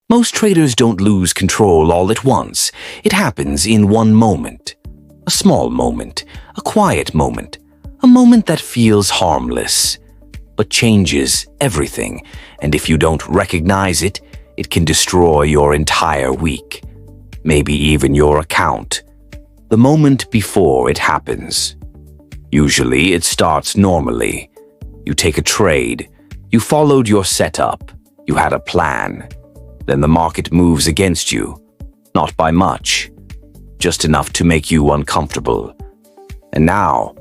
Most traders don't lose control all at once. It happens in one moment. A small moment, a quiet moment, a moment that feels harmless, but changes everything, and if you don't recognize it, it can destroy your entire week, maybe even your account. The moment before it happens. Usually it starts normally. You take a trade, you followed your setup, you had a plan. Then the market moves against you, not by much, just enough to make you uncomfortable. And now,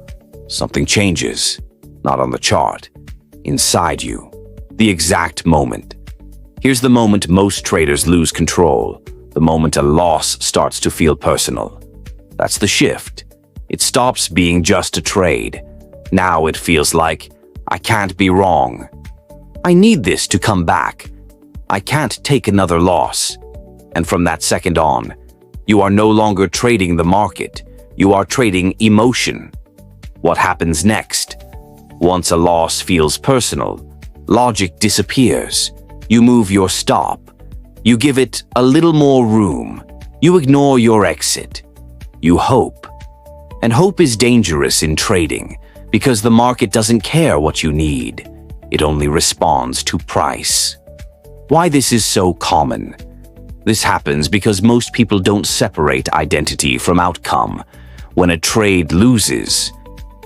something changes, not on the chart, inside you, the exact moment. Here's the moment most traders lose control, the moment a loss starts to feel personal. That's the shift. It stops being just a trade. Now it feels like, I can't be wrong. I need this to come back. I can't take another loss. And from that second on, you are no longer trading the market. You are trading emotion. What happens next? Once a loss feels personal, logic disappears. You move your stop. You give it a little more room. You ignore your exit. You hope. And hope is dangerous in trading because the market doesn't care what you need. It only responds to price. Why this is so common? This happens because most people don't separate identity from outcome. When a trade loses,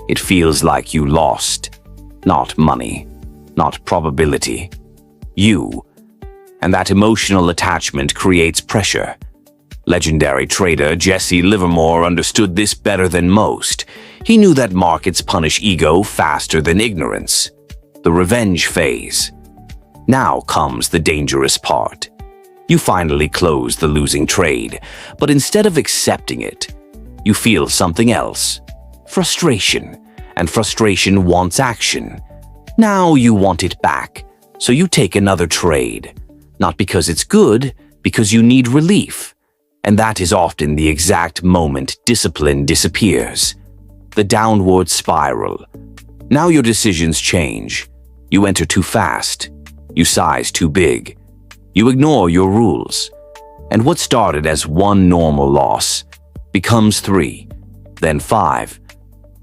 it feels like you lost. Not money, not probability. You. And that emotional attachment creates pressure. Legendary trader Jesse Livermore understood this better than most. He knew that markets punish ego faster than ignorance. The revenge phase. Now comes the dangerous part. You finally close the losing trade, but instead of accepting it, you feel something else. Frustration. And frustration wants action. Now you want it back, so you take another trade. Not because it's good, because you need relief. And that is often the exact moment discipline disappears. The downward spiral. Now your decisions change. You enter too fast. You size too big. You ignore your rules. And what started as one normal loss becomes 3, then 5,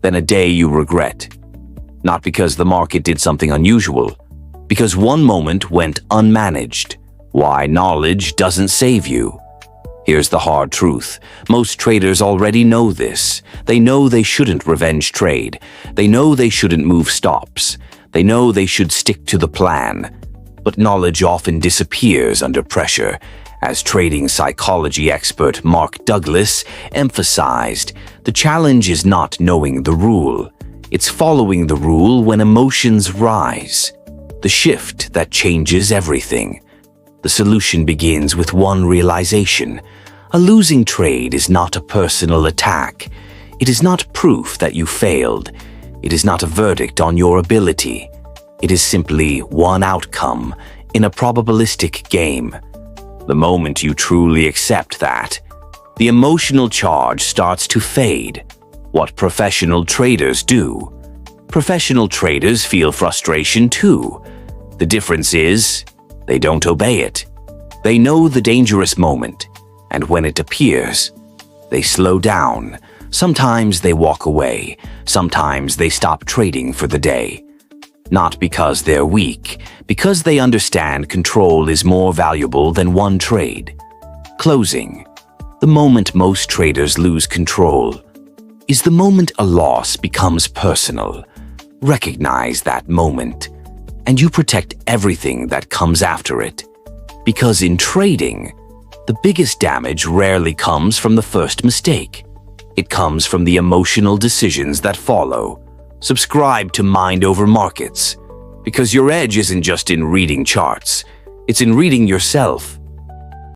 then a day you regret. Not because the market did something unusual, because one moment went unmanaged. Why knowledge doesn't save you. Here's the hard truth. Most traders already know this. They know they shouldn't revenge trade. They know they shouldn't move stops. They know they should stick to the plan. But knowledge often disappears under pressure. As trading psychology expert Mark Douglas emphasized, the challenge is not knowing the rule. It's following the rule when emotions rise. The shift that changes everything. The solution begins with one realization. A losing trade is not a personal attack. It is not proof that you failed. It is not a verdict on your ability. It is simply one outcome in a probabilistic game. The moment you truly accept that, the emotional charge starts to fade. What professional traders do. Professional traders feel frustration too. The difference is, they don't obey it. They know the dangerous moment, and when it appears, they slow down. Sometimes they walk away. Sometimes they stop trading for the day. Not because they're weak, because they understand control is more valuable than one trade. Closing. The moment most traders lose control is the moment a loss becomes personal. Recognize that moment, and you protect everything that comes after it. Because in trading, the biggest damage rarely comes from the first mistake. It comes from the emotional decisions that follow. Subscribe to Mind Over Markets, because your edge isn't just in reading charts, it's in reading yourself.